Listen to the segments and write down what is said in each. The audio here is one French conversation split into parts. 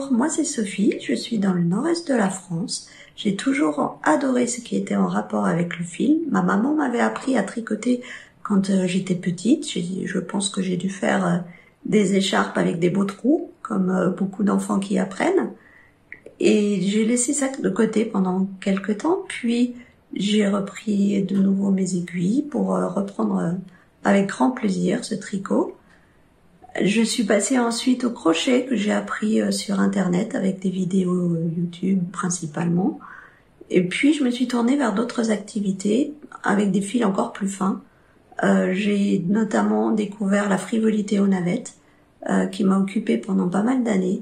Bonjour, moi c'est Sophie, je suis dans le nord-est de la France. J'ai toujours adoré ce qui était en rapport avec le fil. Ma maman m'avait appris à tricoter quand j'étais petite. Je pense que j'ai dû faire des écharpes avec des beaux trous, comme beaucoup d'enfants qui apprennent. Et j'ai laissé ça de côté pendant quelques temps, puis j'ai repris de nouveau mes aiguilles pour reprendre avec grand plaisir ce tricot. Je suis passée ensuite au crochet que j'ai appris sur internet avec des vidéos YouTube principalement. Et puis je me suis tournée vers d'autres activités avec des fils encore plus fins. J'ai notamment découvert la frivolité aux navettes qui m'a occupée pendant pas mal d'années.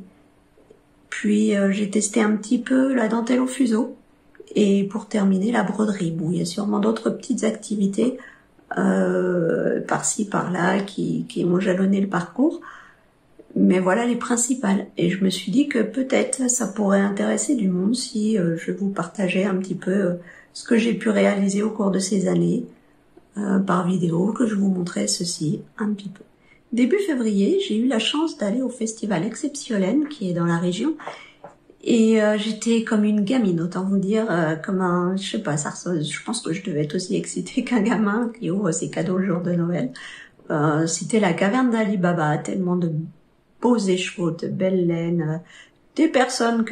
Puis j'ai testé un petit peu la dentelle au fuseau et pour terminer la broderie. Bon, il y a sûrement d'autres petites activités par-ci par-là qui m'ont jalonné le parcours, mais voilà les principales. Et je me suis dit que peut-être ça pourrait intéresser du monde si je vous partageais un petit peu ce que j'ai pu réaliser au cours de ces années par vidéo, que je vous montrais ceci un petit peu. Début février, j'ai eu la chance d'aller au festival Exceptiolène qui est dans la région. Et j'étais comme une gamine, autant vous dire, comme un, je sais pas, je pense que je devais être aussi excitée qu'un gamin qui ouvre ses cadeaux le jour de Noël. C'était la caverne d'Ali Baba, tellement de beaux écheveaux, de belles laines, des personnes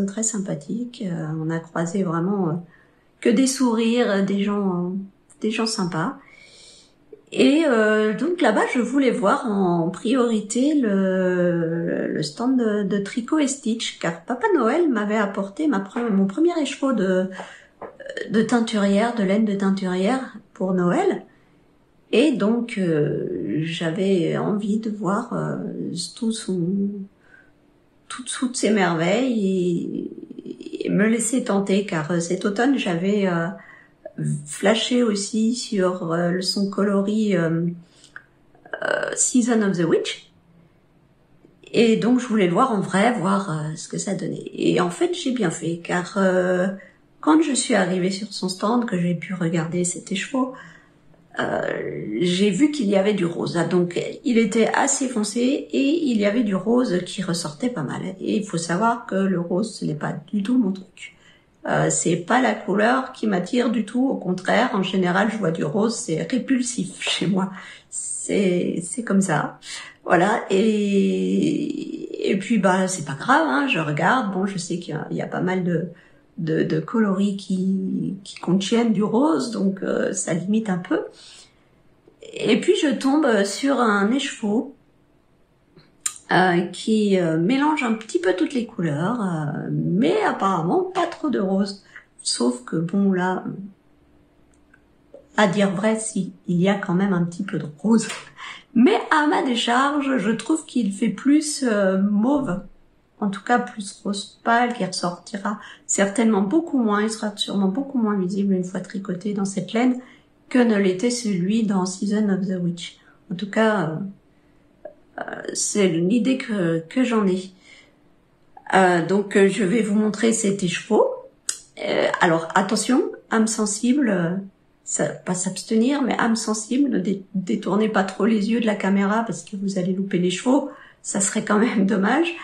très sympathiques. On a croisé vraiment que des sourires, des gens sympas. Et donc là-bas, je voulais voir en priorité le stand de Tricot et Stitch, car Papa Noël m'avait apporté mon premier écheveau de teinturière, de laine de teinturière pour Noël. Et donc, j'avais envie de voir toutes ces merveilles et me laisser tenter, car cet automne, j'avais flashé aussi sur son coloris Season of the Witch. Et donc, je voulais le voir en vrai, voir ce que ça donnait. Et en fait, j'ai bien fait, car quand je suis arrivée sur son stand, que j'ai pu regarder cet écheveau, j'ai vu qu'il y avait du rose. Donc, il était assez foncé et il y avait du rose qui ressortait pas mal. Et il faut savoir que le rose, ce n'est pas du tout mon truc. C'est pas la couleur qui m'attire du tout. Au contraire, en général, je vois du rose, c'est répulsif chez moi. C'est comme ça. Voilà. Et puis, bah, c'est pas grave, hein, je regarde. Bon, je sais qu'il y a pas mal de coloris qui contiennent du rose, donc ça limite un peu. Et puis je tombe sur un écheveau qui mélange un petit peu toutes les couleurs, mais apparemment pas trop de rose. Sauf que bon là, à dire vrai, si, il y a quand même un petit peu de rose. Mais à ma décharge, je trouve qu'il fait plus mauve. En tout cas, plus rose pâle, qui ressortira certainement beaucoup moins, il sera sûrement beaucoup moins visible une fois tricoté dans cette laine que ne l'était celui dans Season of the Witch. En tout cas, c'est l'idée que j'en ai. Donc, je vais vous montrer cet écheveau. Alors, attention, âme sensible, pas s'abstenir, mais âme sensible, ne détournez pas trop les yeux de la caméra parce que vous allez louper l'écheveau, ça serait quand même dommage.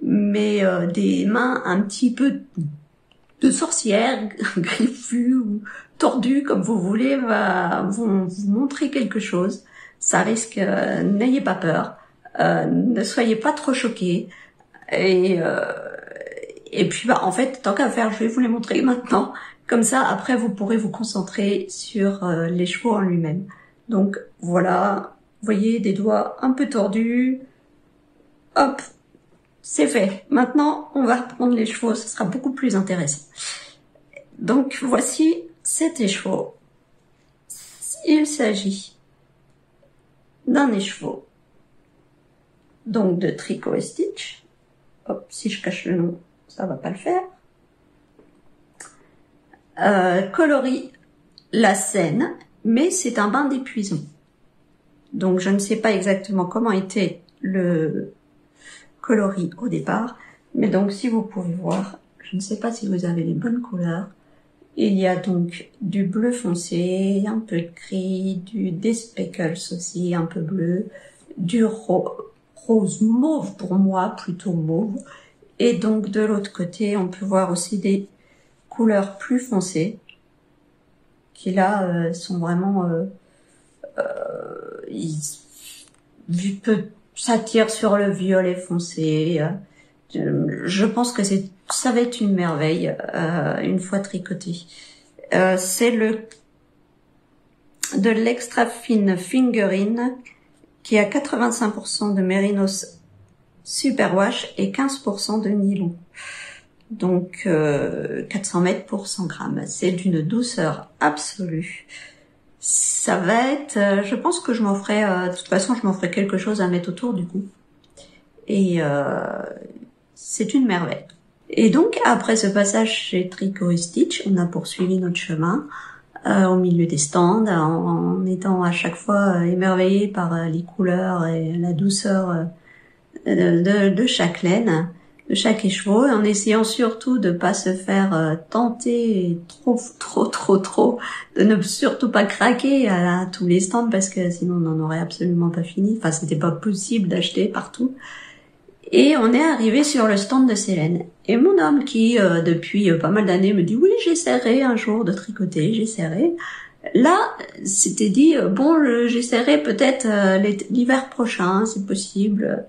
Mais des mains un petit peu de sorcière, griffues ou tordues comme vous voulez, vont vous montrer quelque chose. Ça risque, n'ayez pas peur, ne soyez pas trop choqués. Et puis bah en fait, tant qu'à faire, je vais vous les montrer maintenant. Comme ça, après, vous pourrez vous concentrer sur l'écheveau en lui-même. Donc voilà, vous voyez des doigts un peu tordus. Hop. C'est fait. Maintenant, on va reprendre les chevaux, ce sera beaucoup plus intéressant. Donc, voici cet écheveau. Il s'agit d'un écheveau, donc de Tricot et Stitch. Hop, si je cache le nom, ça va pas le faire. Coloris la Seine, mais c'est un bain d'épuisement. Donc, je ne sais pas exactement comment était le coloris au départ, mais donc si vous pouvez voir, je ne sais pas si vous avez les bonnes couleurs, il y a donc du bleu foncé, un peu de gris, des speckles aussi un peu bleu, du rose mauve pour moi, plutôt mauve, Et donc de l'autre côté, on peut voir aussi des couleurs plus foncées qui là sont vraiment ça tire sur le violet foncé. Je pense que ça va être une merveille une fois tricoté. C'est de l'extra fine fingering qui a 85% de mérinos superwash et 15% de nylon. Donc 400 mètres pour 100 grammes. C'est d'une douceur absolue. Ça va être, je pense que je m'en ferai, de toute façon je m'en ferai quelque chose à mettre autour du cou. Et c'est une merveille. Et donc après ce passage chez Tricot & Stitch, on a poursuivi notre chemin au milieu des stands, en étant à chaque fois émerveillé par les couleurs et la douceur de chaque laine, de chaque écheveau, en essayant surtout de pas se faire tenter trop, de ne surtout pas craquer à tous les stands parce que sinon on n'en aurait absolument pas fini. Enfin, c'était pas possible d'acheter partout. Et on est arrivé sur le stand de Célène. Et mon homme qui, depuis pas mal d'années, me dit « Oui, j'essaierai un jour de tricoter, j'essaierai. » Là, c'était dit « Bon, j'essaierai peut-être l'hiver prochain, c'est possible. »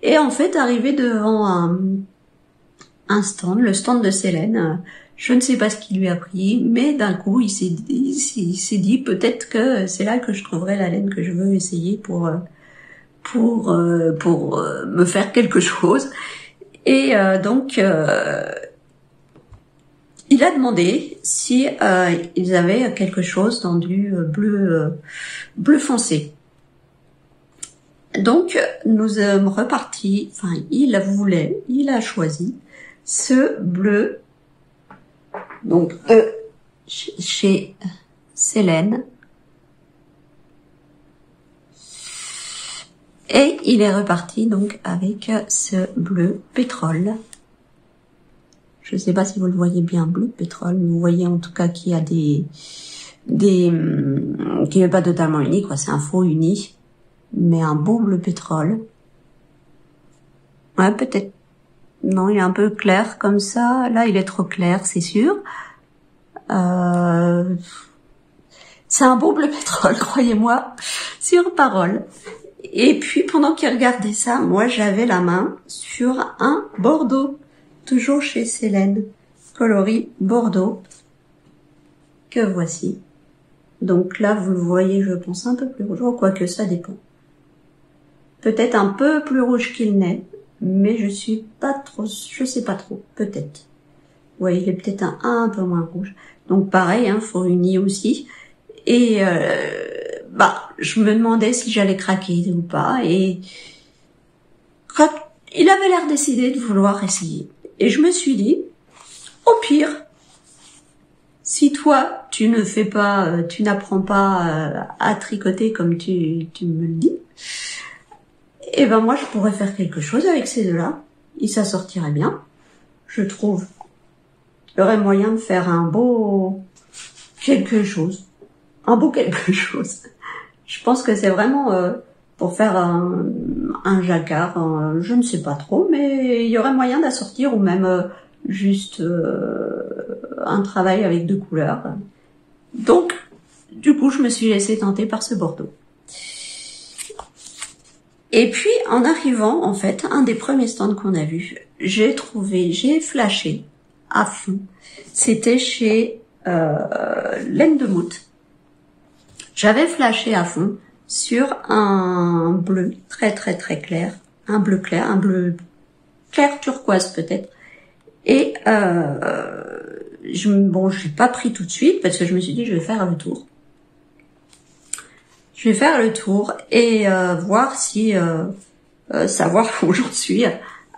Et en fait, arrivé devant un stand, le stand de Célène, je ne sais pas ce qui lui a pris, mais d'un coup, il s'est dit peut-être que c'est là que je trouverai la laine que je veux essayer pour me faire quelque chose. Et donc il a demandé si ils avaient quelque chose dans du bleu foncé. Donc nous sommes repartis, enfin il a choisi ce bleu, donc chez Célène. Et il est reparti donc avec ce bleu pétrole. Je ne sais pas si vous le voyez bien, bleu pétrole, mais vous voyez en tout cas qu'il y a qui n'est pas totalement uni, quoi. C'est un faux uni, mais un beau bleu pétrole. Ouais, peut-être. Non, il est un peu clair comme ça. Là, il est trop clair, c'est sûr. C'est un beau bleu pétrole, croyez-moi, sur parole. Et puis, pendant qu'il regardait ça, moi, j'avais la main sur un bordeaux, toujours chez Célène, coloris bordeaux, que voici. Donc là, vous le voyez, je pense, un peu plus rouge, quoique ça dépend. Peut-être un peu plus rouge qu'il n'est, mais je sais pas trop, peut-être. Ouais, il est peut-être un peu moins rouge. Donc pareil, faux uni aussi. Et je me demandais si j'allais craquer ou pas, et il avait l'air décidé de vouloir essayer. Et je me suis dit, au pire, si toi, tu n'apprends pas à tricoter comme tu me le dis, et ben moi, je pourrais faire quelque chose avec ces deux-là, et ça sortirait bien, je trouve. Il y aurait moyen de faire un beau quelque chose. Je pense que c'est vraiment pour faire un jacquard, je ne sais pas trop, mais il y aurait moyen d'assortir ou même juste un travail avec 2 couleurs. Donc, du coup, je me suis laissée tenter par ce bordeaux. Et puis, en arrivant, en fait, un des premiers stands qu'on a vu, j'ai flashé à fond. C'était chez Laine de Moute. J'avais flashé à fond sur un bleu très clair, un bleu clair turquoise peut-être. Et j'ai pas pris tout de suite parce que je me suis dit je vais faire le tour. Je vais faire le tour et voir si savoir où j'en suis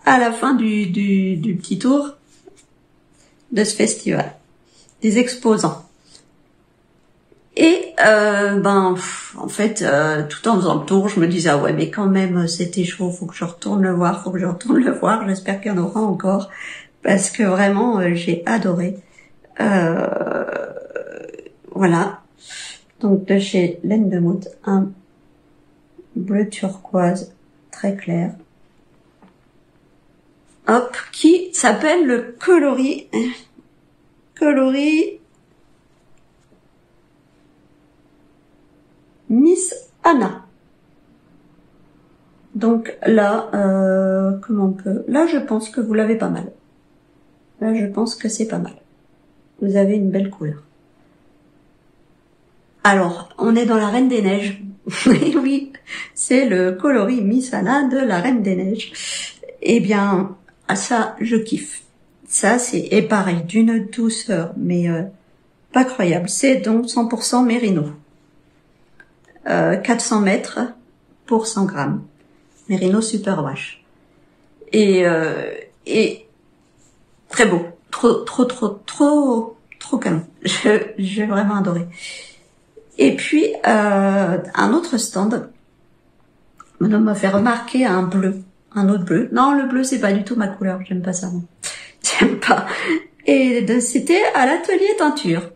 à la fin du petit tour de ce festival des exposants. Et en fait, tout en faisant le tour, je me disais ouais, mais quand même, c'était chaud, faut que je retourne le voir. J'espère qu'il y en aura encore parce que vraiment, j'ai adoré. Voilà. Donc de chez Laine de Moute, un bleu turquoise très clair. hop, qui s'appelle le coloris Miss Anna. Donc là, comment on peut... Là, je pense que vous l'avez pas mal. Là, je pense que c'est pas mal. Vous avez une belle couleur. Alors, on est dans la Reine des Neiges. Oui, c'est le coloris Miss Anna de la Reine des Neiges. Eh bien, ça, je kiffe. Ça, et pareil, d'une douceur, mais pas croyable. C'est donc 100% Mérino. 400 mètres pour 100 grammes. Mérino Superwash. Et très beau. Trop canon. J'ai vraiment adoré. Et puis, un autre stand, mon homme m'a fait remarquer un autre bleu. Non, le bleu, c'est pas du tout ma couleur. J'aime pas ça, non. J'aime pas. Et c'était à l'atelier teinture.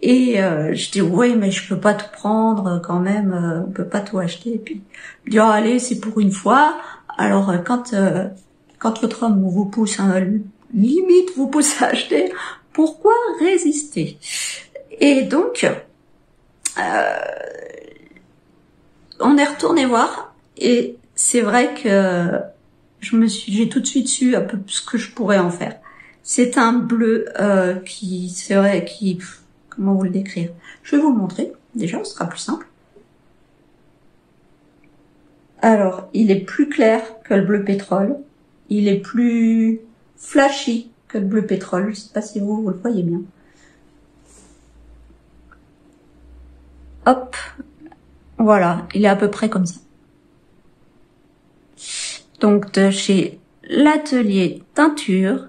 Et je dis oui, mais je peux pas tout prendre quand même, on peut pas tout acheter. Et puis il dit allez, c'est pour une fois. Alors quand votre homme vous pousse limite vous pousse à acheter, pourquoi résister? Et donc on est retourné voir et c'est vrai que j'ai tout de suite su un peu ce que je pourrais en faire. C'est un bleu comment vous le décrire? Je vais vous le montrer. Déjà, ce sera plus simple. Alors, il est plus clair que le bleu pétrole. Il est plus flashy que le bleu pétrole. Je sais pas si vous le voyez bien. Hop. Voilà. Il est à peu près comme ça. Donc, de chez l'atelier teinture,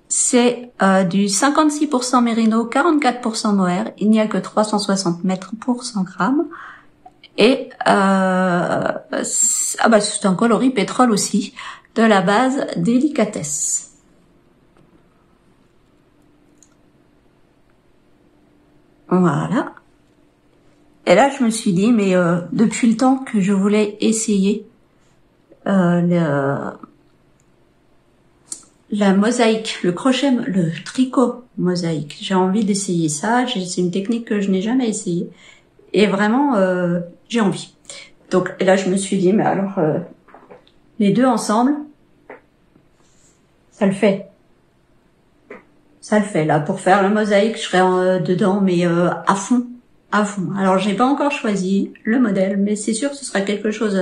c'est du 56% Mérino, 44% Mohair. Il n'y a que 360 mètres pour 100 grammes. Et c'est un coloris pétrole aussi, de la base Délicatesse. Voilà. Et là, je me suis dit, mais depuis le temps que je voulais essayer la mosaïque, le tricot mosaïque. J'ai envie d'essayer ça. C'est une technique que je n'ai jamais essayée. Et vraiment, j'ai envie. Donc, et là, je me suis dit, mais alors, les deux ensemble, ça le fait. Ça le fait. Là, pour faire la mosaïque, je serais dedans, mais à fond. Alors, j'ai pas encore choisi le modèle, mais c'est sûr que ce sera quelque chose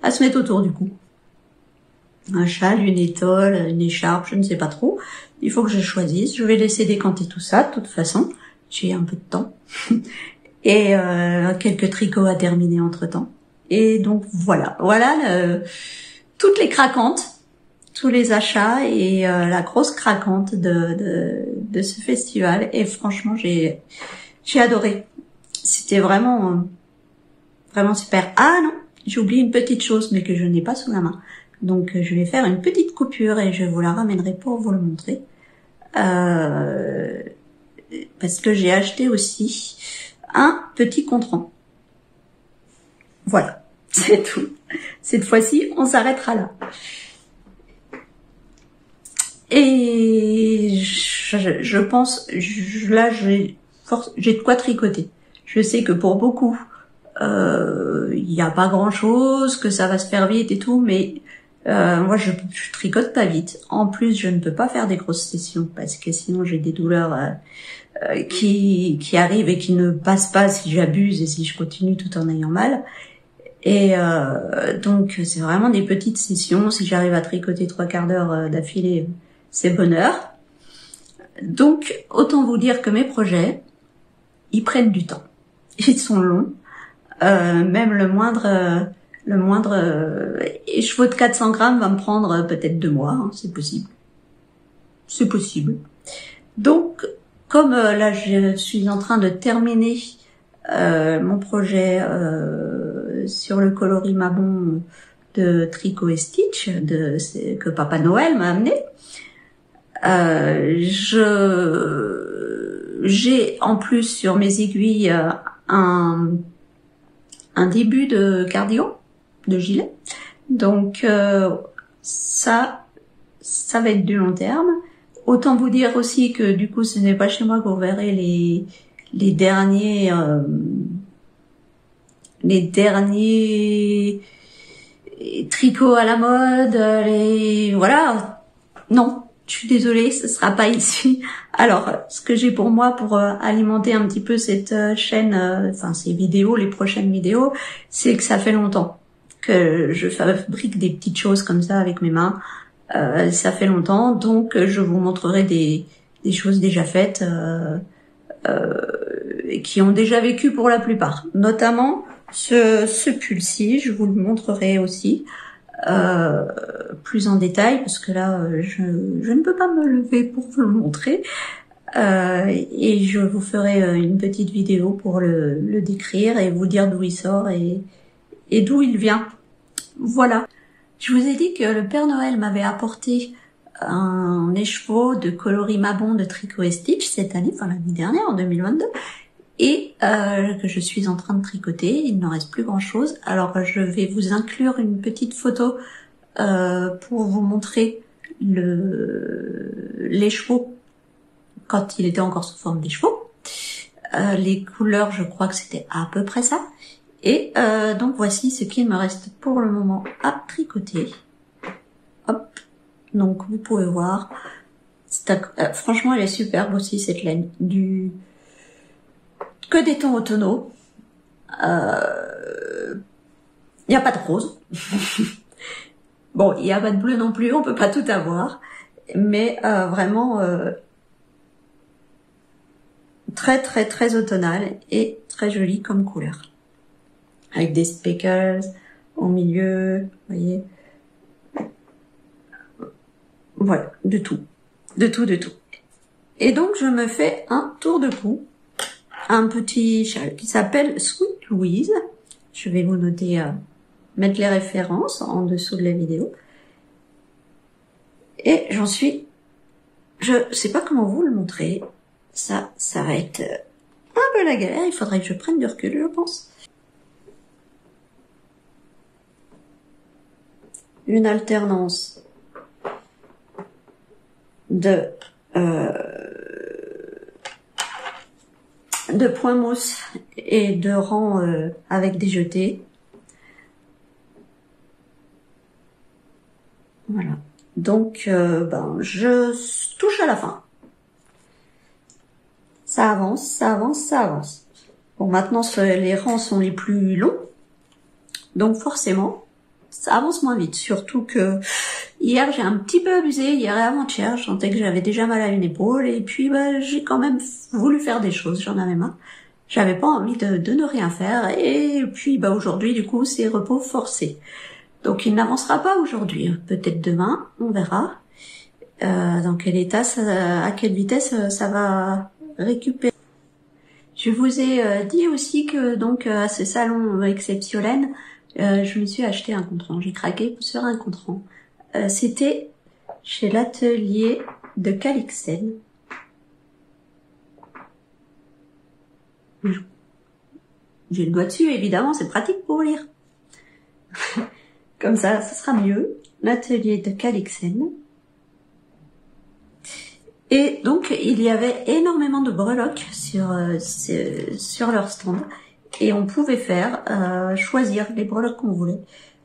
à se mettre autour du cou. Un châle, une étole, une écharpe, je ne sais pas trop. Il faut que je choisisse. Je vais laisser décanter tout ça, de toute façon. J'ai un peu de temps. Et quelques tricots à terminer entre-temps. Et donc, voilà. Toutes les craquantes, tous les achats et la grosse craquante de ce festival. Et franchement, j'ai adoré. C'était vraiment super. Ah non, j'ai oublié une petite chose, mais que je n'ai pas sous la main. Donc, je vais faire une petite coupure et je vous la ramènerai pour vous le montrer. Parce que j'ai acheté aussi un petit contrant. Voilà, c'est tout. Cette fois-ci, on s'arrêtera là. Et je pense, là, j'ai de quoi tricoter. Je sais que pour beaucoup, il n'y a pas grand-chose, que ça va se faire vite et tout, mais moi, je tricote pas vite. En plus, je ne peux pas faire des grosses sessions parce que sinon, j'ai des douleurs qui arrivent et qui ne passent pas si j'abuse et si je continue tout en ayant mal. Et donc, c'est vraiment des petites sessions. Si j'arrive à tricoter 3/4 d'heure d'affilée, c'est bonheur. Donc, autant vous dire que mes projets, ils prennent du temps. Ils sont longs. Même le moindre écheveau de 400 grammes va me prendre peut-être 2 mois, hein, c'est possible. C'est possible. Donc, comme là je suis en train de terminer mon projet sur le coloris Mabon de Tricot et Stitch que Papa Noël m'a amené, j'ai en plus sur mes aiguilles un début de cardigan, de gilet. Donc ça va être du long terme. Autant vous dire aussi que du coup, ce n'est pas chez moi que vous verrez les derniers tricots à la mode, voilà. Non, je suis désolée, ce sera pas ici. Alors, ce que j'ai pour moi pour alimenter un petit peu cette chaîne, enfin ces vidéos, les prochaines vidéos, c'est que ça fait longtemps que je fabrique des petites choses comme ça avec mes mains. Ça fait longtemps, donc je vous montrerai des choses déjà faites qui ont déjà vécu pour la plupart. Notamment ce pull-ci, je vous le montrerai aussi plus en détail parce que là je ne peux pas me lever pour vous le montrer et je vous ferai une petite vidéo pour le décrire et vous dire d'où il sort et d'où il vient. Voilà. Je vous ai dit que le Père Noël m'avait apporté un écheveau de coloris Mabon de Tricot et Stitch cette année, enfin l'année dernière, en 2022, et que je suis en train de tricoter. Il n'en reste plus grand chose. Alors je vais vous inclure une petite photo pour vous montrer l'écheveau quand il était encore sous forme d'écheveau. Les couleurs, je crois que c'était à peu près ça. Et donc voici ce qu'il me reste pour le moment à tricoter. Hop, donc vous pouvez voir. Franchement, elle est superbe aussi cette laine. Que des tons automnaux. Il n'y a pas de rose. Bon, il n'y a pas de bleu non plus, on peut pas tout avoir. Mais vraiment très très très automnal et très joli comme couleur. Avec des speckles au milieu, vous voyez. Voilà, de tout. De tout, de tout. Et donc, je me fais un tour de cou. Un petit châle qui s'appelle Sweet Louise. Je vais vous noter, mettre les références en dessous de la vidéo. Et j'en suis... Je sais pas comment vous le montrer. Ça va être un peu la galère. Il faudrait que je prenne du recul, je pense. Une alternance de points mousse et de rangs avec des jetés. Voilà. Donc, je touche à la fin. Ça avance, ça avance, ça avance. Bon, maintenant, les rangs sont les plus longs. Donc, forcément, ça avance moins vite. Surtout que hier, j'ai un petit peu abusé. Hier et avant-hier, je sentais que j'avais déjà mal à une épaule. Et puis, j'ai quand même voulu faire des choses. J'en avais marre. J'avais pas envie de ne rien faire. Et puis, aujourd'hui, du coup, c'est repos forcé. Donc, il n'avancera pas aujourd'hui. Peut-être demain, on verra. Dans quel état, à quelle vitesse ça va récupérer. Je vous ai dit aussi que, donc, à ce salon exceptionnel, je me suis acheté un compte-rang. J'ai craqué sur un compte-rang. C'était chez l'atelier de Calixen. J'ai le doigt dessus, évidemment, c'est pratique pour lire. Comme ça, ce sera mieux. L'atelier de Calixen. Et donc, il y avait énormément de breloques sur leur stand. Et on pouvait choisir les breloques qu'on voulait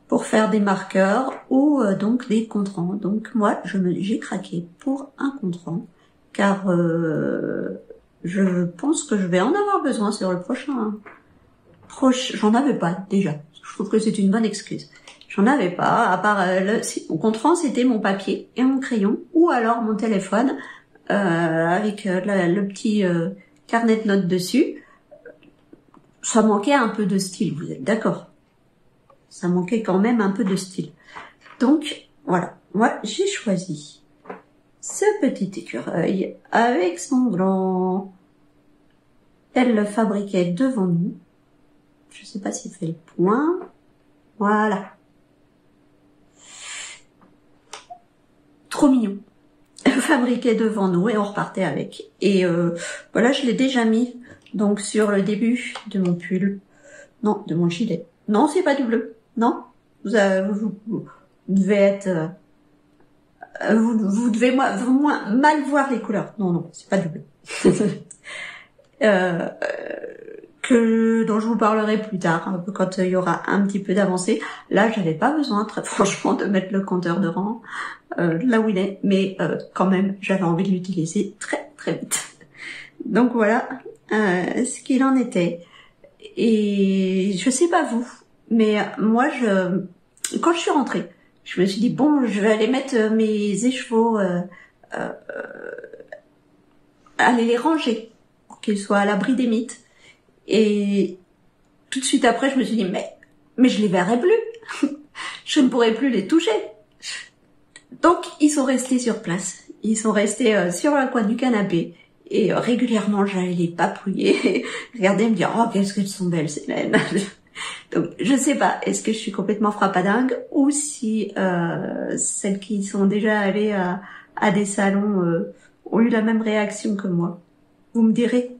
pour faire des marqueurs ou donc des compte-rangs. Donc moi, j'ai craqué pour un compte-rang car je pense que je vais en avoir besoin sur le prochain. J'en avais pas déjà. Je trouve que c'est une bonne excuse. J'en avais pas, à part mon compte-rang, c'était mon papier et mon crayon ou alors mon téléphone avec le petit carnet de notes dessus. Ça manquait un peu de style, vous êtes d'accord? Ça manquait quand même un peu de style. Donc, voilà. Moi, j'ai choisi ce petit écureuil avec son gland. Elle le fabriquait devant nous. Je sais pas s'il fait le point. Voilà. Trop mignon. Elle fabriquait devant nous et on repartait avec. Et voilà, je l'ai déjà mis donc sur le début de mon pull. Non, de mon gilet. Non, c'est pas du bleu. Non, vous devez être Vous devez moins mal voir les couleurs. Non, non, c'est pas du bleu. Dont je vous parlerai plus tard, hein, quand il y aura un petit peu d'avancée. Là, j'avais pas besoin, très franchement, de mettre le compteur de rang là où il est, mais quand même, j'avais envie de l'utiliser très très vite. Donc voilà ce qu'il en était. Et je sais pas vous, mais moi, quand je suis rentrée, je me suis dit, bon, je vais aller mettre mes écheveaux, aller les ranger, pour qu'ils soient à l'abri des mites. Et tout de suite après, je me suis dit, mais je les verrai plus. Je ne pourrai plus les toucher. Donc, ils sont restés sur place. Ils sont restés sur le coin du canapé. Et régulièrement, j'allais les papouiller, regarder, me dire, oh, qu'est-ce qu'elles sont belles, ces naines. Donc, je sais pas, est-ce que je suis complètement frappadingue ou si celles qui sont déjà allées à des salons ont eu la même réaction que moi. Vous me direz,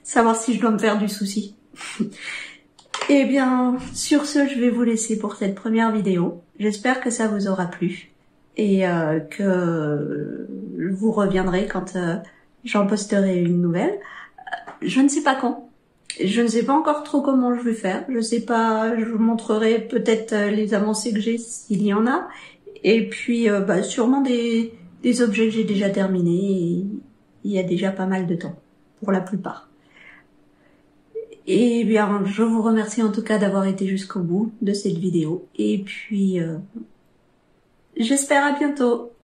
savoir si je dois me faire du souci. Eh bien, sur ce, je vais vous laisser pour cette première vidéo. J'espère que ça vous aura plu et que vous reviendrez quand j'en posterai une nouvelle. Je ne sais pas quand. Je ne sais pas encore trop comment je vais faire. Je sais pas, je vous montrerai peut-être les avancées que j'ai s'il y en a. Et puis sûrement des objets que j'ai déjà terminés. Et il y a déjà pas mal de temps, pour la plupart. Et bien, je vous remercie en tout cas d'avoir été jusqu'au bout de cette vidéo. Et puis, j'espère à bientôt.